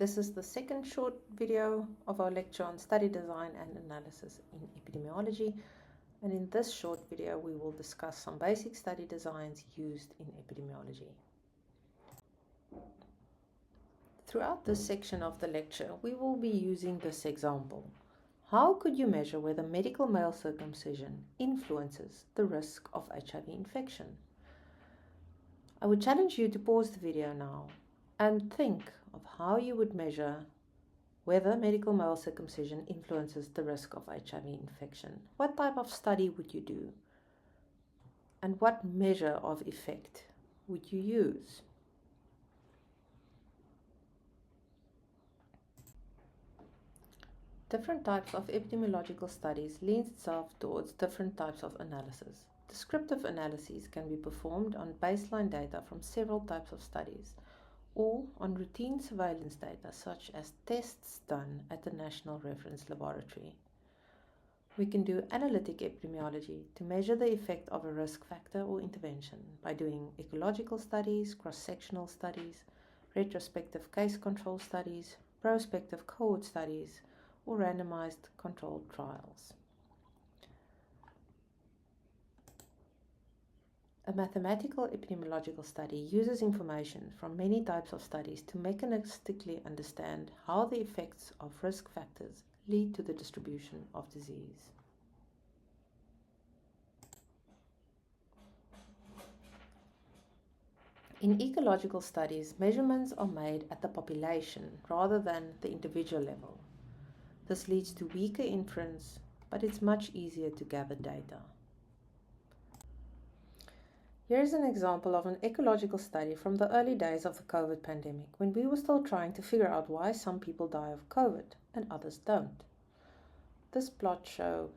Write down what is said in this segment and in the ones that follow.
This is the second short video of our lecture on study design and analysis in epidemiology, and in this short video we will discuss some basic study designs used in epidemiology. Throughout this section of the lecture we will be using this example. How could you measure whether medical male circumcision influences the risk of HIV infection? I would challenge you to pause the video now and think of how you would measure whether medical male circumcision influences the risk of HIV infection. What type of study would you do? And what measure of effect would you use? Different types of epidemiological studies lend itself towards different types of analysis. Descriptive analyses can be performed on baseline data from several types of studies, or on routine surveillance data such as tests done at the National Reference Laboratory. We can do analytic epidemiology to measure the effect of a risk factor or intervention by doing ecological studies, cross-sectional studies, retrospective case control studies, prospective cohort studies, or randomized controlled trials. A mathematical epidemiological study uses information from many types of studies to mechanistically understand how the effects of risk factors lead to the distribution of disease. In ecological studies, measurements are made at the population rather than the individual level. This leads to weaker inference, but it's much easier to gather data. Here is an example of an ecological study from the early days of the COVID pandemic, when we were still trying to figure out why some people die of COVID and others don't. This plot shows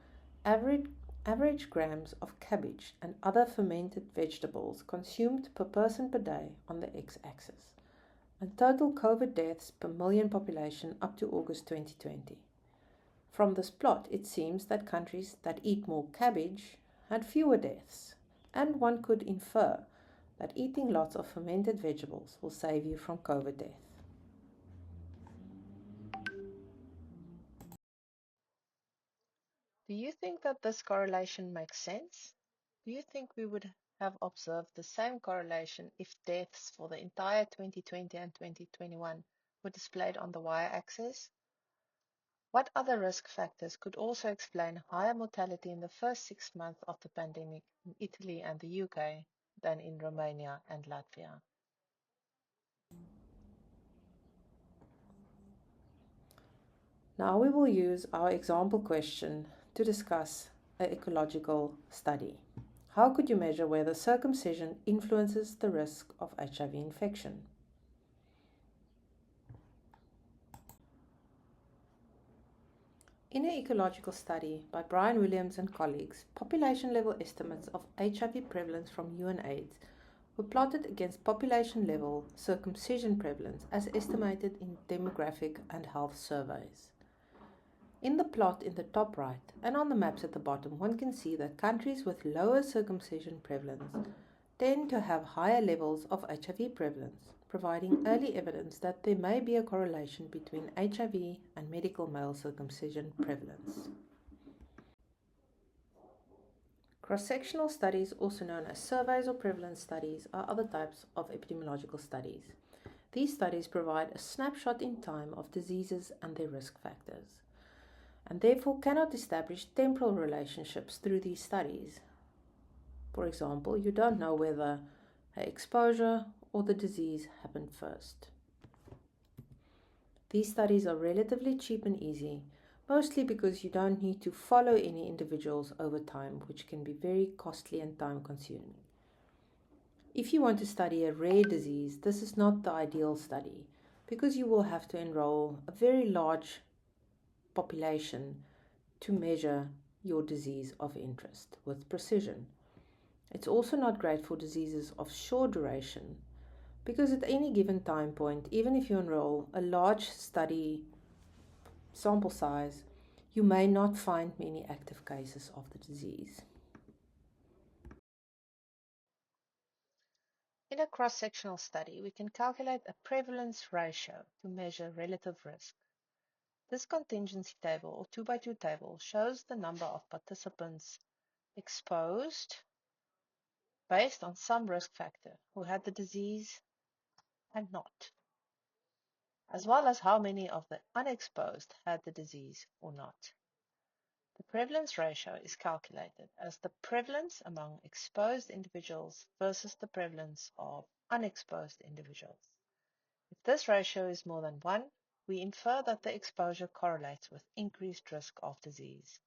average grams of cabbage and other fermented vegetables consumed per person per day on the x-axis, and total COVID deaths per million population up to August 2020. From this plot, it seems that countries that eat more cabbage had fewer deaths, and one could infer that eating lots of fermented vegetables will save you from COVID death. Do you think that this correlation makes sense? Do you think we would have observed the same correlation if deaths for the entire 2020 and 2021 were displayed on the y-axis? What other risk factors could also explain higher mortality in the first 6 months of the pandemic in Italy and the UK than in Romania and Latvia? Now we will use our example question to discuss an ecological study. How could you measure whether circumcision influences the risk of HIV infection? In an ecological study by Brian Williams and colleagues, population-level estimates of HIV prevalence from UNAIDS were plotted against population-level circumcision prevalence as estimated in demographic and health surveys. In the plot in the top right and on the maps at the bottom, one can see that countries with lower circumcision prevalence tend to have higher levels of HIV prevalence, providing early evidence that there may be a correlation between HIV and medical male circumcision prevalence. Cross-sectional studies, also known as surveys or prevalence studies, are other types of epidemiological studies. These studies provide a snapshot in time of diseases and their risk factors, and therefore cannot establish temporal relationships through these studies. For example, you don't know whether exposure or the disease happened first. These studies are relatively cheap and easy, mostly because you don't need to follow any individuals over time, which can be very costly and time-consuming. If you want to study a rare disease, this is not the ideal study, because you will have to enroll a very large population to measure your disease of interest with precision. It's also not great for diseases of short duration, because at any given time point, even if you enroll a large study sample size, you may not find many active cases of the disease. In a cross-sectional study, we can calculate a prevalence ratio to measure relative risk. This contingency table or 2x2 table shows the number of participants exposed based on some risk factor who had the disease and not, as well as how many of the unexposed had the disease or not. The prevalence ratio is calculated as the prevalence among exposed individuals versus the prevalence of unexposed individuals. If this ratio is more than 1, we infer that the exposure correlates with increased risk of disease.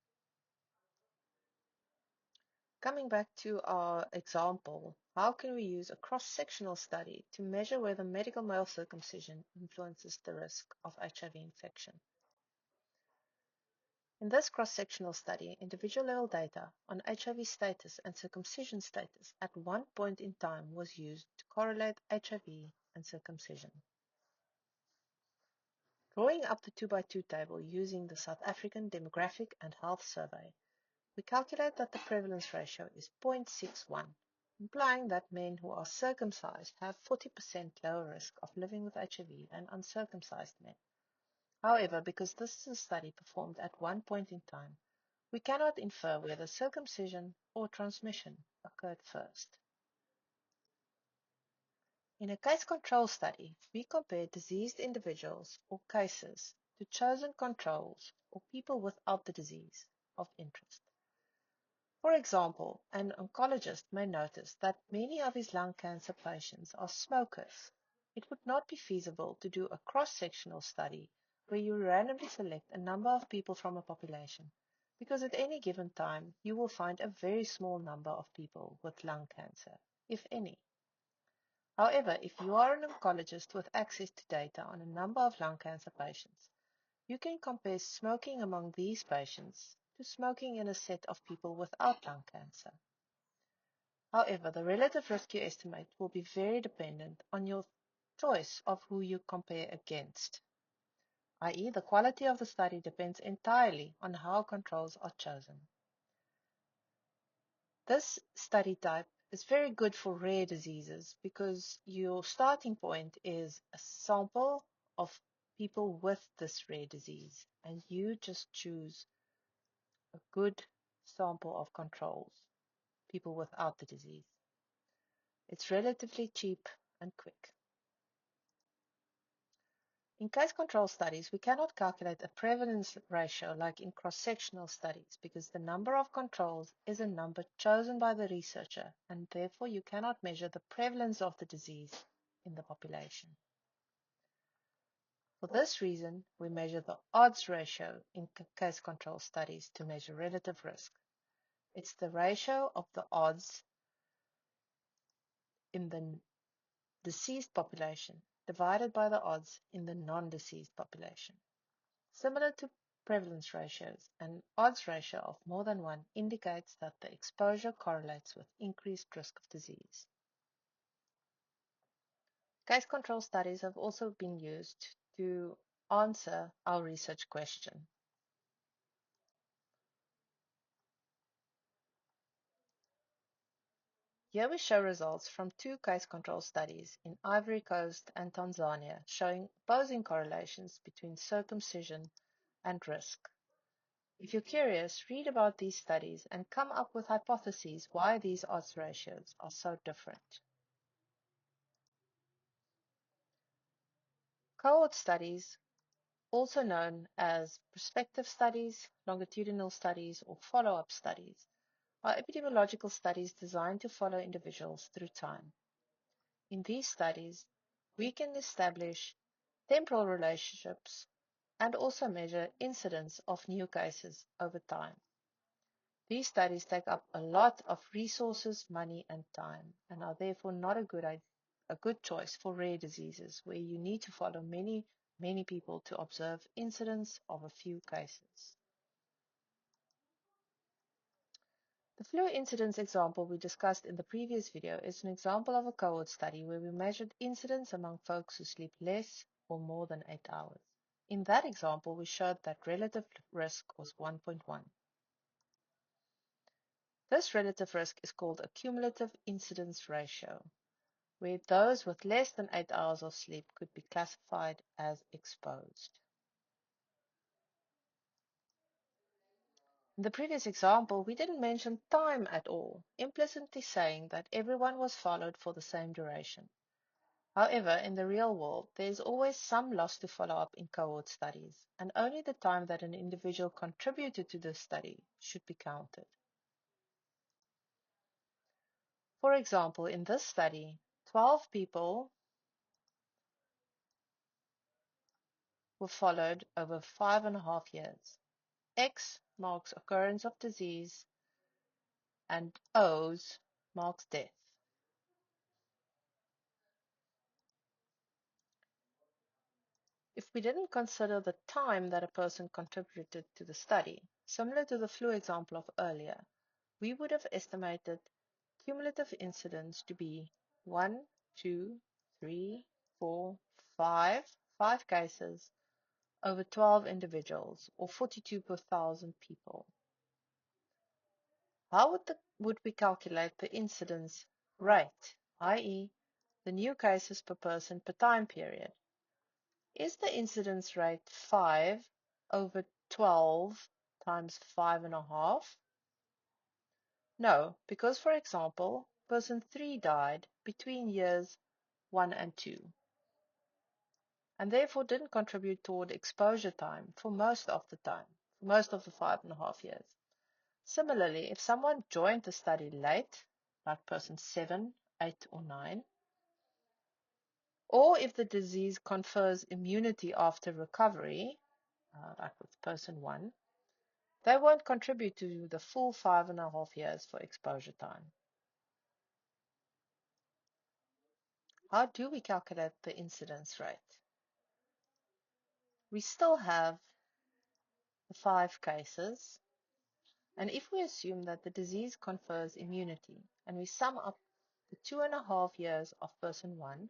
Coming back to our example, how can we use a cross-sectional study to measure whether medical male circumcision influences the risk of HIV infection? In this cross-sectional study, individual-level data on HIV status and circumcision status at one point in time was used to correlate HIV and circumcision. Drawing up the 2x2 table using the South African Demographic and Health Survey, we calculate that the prevalence ratio is 0.61, implying that men who are circumcised have 40% lower risk of living with HIV than uncircumcised men. However, because this is a study performed at one point in time, we cannot infer whether circumcision or transmission occurred first. In a case control study, we compare diseased individuals or cases to chosen controls or people without the disease of interest. For example, an oncologist may notice that many of his lung cancer patients are smokers. It would not be feasible to do a cross-sectional study where you randomly select a number of people from a population, because at any given time you will find a very small number of people with lung cancer, if any. However, if you are an oncologist with access to data on a number of lung cancer patients, you can compare smoking among these patients to smoking in a set of people without lung cancer. However, the relative risk you estimate will be very dependent on your choice of who you compare against, i.e., the quality of the study depends entirely on how controls are chosen. This study type is very good for rare diseases because your starting point is a sample of people with this rare disease, and you just choose a good sample of controls, people without the disease. It's relatively cheap and quick. In case control studies, we cannot calculate a prevalence ratio like in cross-sectional studies because the number of controls is a number chosen by the researcher, and therefore you cannot measure the prevalence of the disease in the population. For this reason, we measure the odds ratio in case control studies to measure relative risk. It's the ratio of the odds in the deceased population divided by the odds in the non-deceased population. Similar to prevalence ratios, an odds ratio of more than 1 indicates that the exposure correlates with increased risk of disease. Case control studies have also been used to answer our research question. Here we show results from 2 case control studies in Ivory Coast and Tanzania showing opposing correlations between circumcision and risk. If you're curious, read about these studies and come up with hypotheses why these odds ratios are so different. Cohort studies, also known as prospective studies, longitudinal studies, or follow-up studies, are epidemiological studies designed to follow individuals through time. In these studies, we can establish temporal relationships and also measure incidence of new cases over time. These studies take up a lot of resources, money, and time, and are therefore not a good choice for rare diseases where you need to follow many people to observe incidence of a few cases. The flu incidence example we discussed in the previous video is an example of a cohort study where we measured incidence among folks who sleep less or more than 8 hours. In that example, we showed that relative risk was 1.1. This relative risk is called a cumulative incidence ratio. where those with less than 8 hours of sleep could be classified as exposed. In the previous example, we didn't mention time at all, implicitly saying that everyone was followed for the same duration. However, in the real world, there is always some loss to follow up in cohort studies, and only the time that an individual contributed to the study should be counted. For example, in this study, 12 people were followed over 5.5 years. X marks occurrence of disease and O's marks death. If we didn't consider the time that a person contributed to the study, similar to the flu example of earlier, we would have estimated cumulative incidence to be 1, 2, 3, 4, 5 cases over 12 individuals, or 42 per 1,000 people. How would we calculate the incidence rate, i.e., the new cases per person per time period? Is the incidence rate 5 over 12 times 5.5? No, because, for example, person 3 died between years 1 and 2, and therefore didn't contribute toward exposure time for most of the time, for most of the 5.5 years. Similarly, if someone joined the study late, like person 7, 8, or 9, or if the disease confers immunity after recovery, like with person 1, they won't contribute to the full 5.5 years for exposure time. How do we calculate the incidence rate? We still have the 5 cases, and if we assume that the disease confers immunity, and we sum up the 2.5 years of person 1,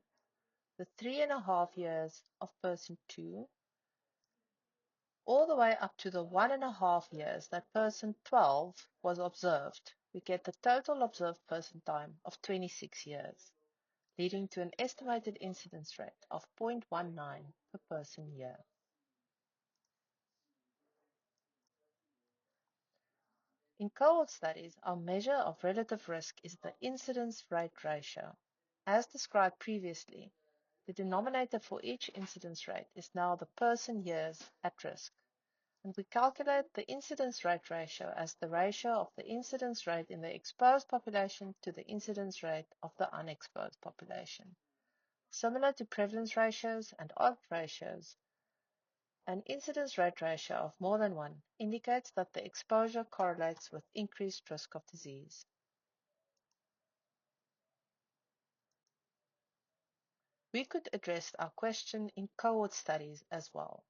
the 3.5 years of person 2, all the way up to the 1.5 years that person 12 was observed, we get the total observed person time of 26 years, leading to an estimated incidence rate of 0.19 per person year. In cohort studies, our measure of relative risk is the incidence rate ratio. As described previously, the denominator for each incidence rate is now the person years at risk, and we calculate the incidence rate ratio as the ratio of the incidence rate in the exposed population to the incidence rate of the unexposed population. Similar to prevalence ratios and odds ratios, an incidence rate ratio of more than 1 indicates that the exposure correlates with increased risk of disease. We could address our question in cohort studies as well,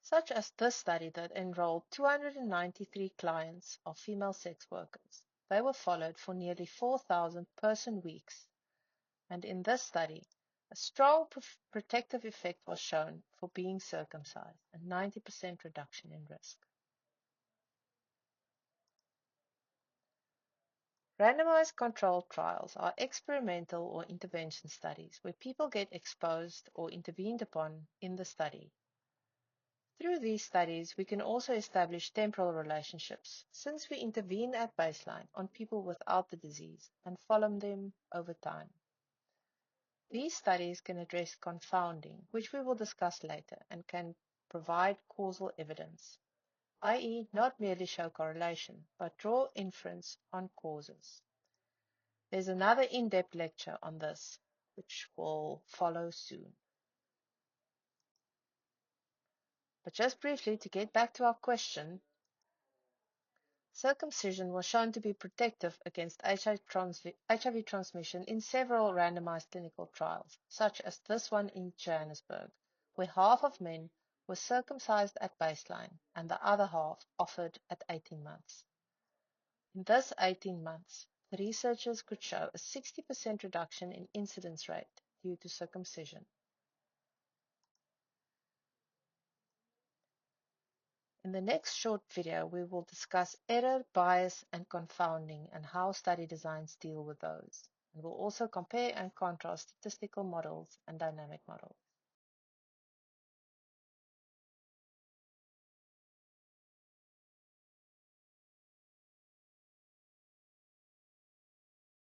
such as this study that enrolled 293 clients of female sex workers. They were followed for nearly 4,000 person weeks, and in this study, a strong protective effect was shown for being circumcised, a 90% reduction in risk. Randomized controlled trials are experimental or intervention studies where people get exposed or intervened upon in the study. Through these studies, we can also establish temporal relationships, since we intervene at baseline on people without the disease and follow them over time. These studies can address confounding, which we will discuss later, and can provide causal evidence, i.e., not merely show correlation, but draw inference on causes. There's another in-depth lecture on this, which will follow soon. But just briefly, to get back to our question, circumcision was shown to be protective against HIV transmission in several randomized clinical trials, such as this one in Johannesburg, where half of men were circumcised at baseline and the other half offered at 18 months. In this 18 months, the researchers could show a 60% reduction in incidence rate due to circumcision. In the next short video, we will discuss error, bias, and confounding and how study designs deal with those. And we'll also compare and contrast statistical models and dynamic models.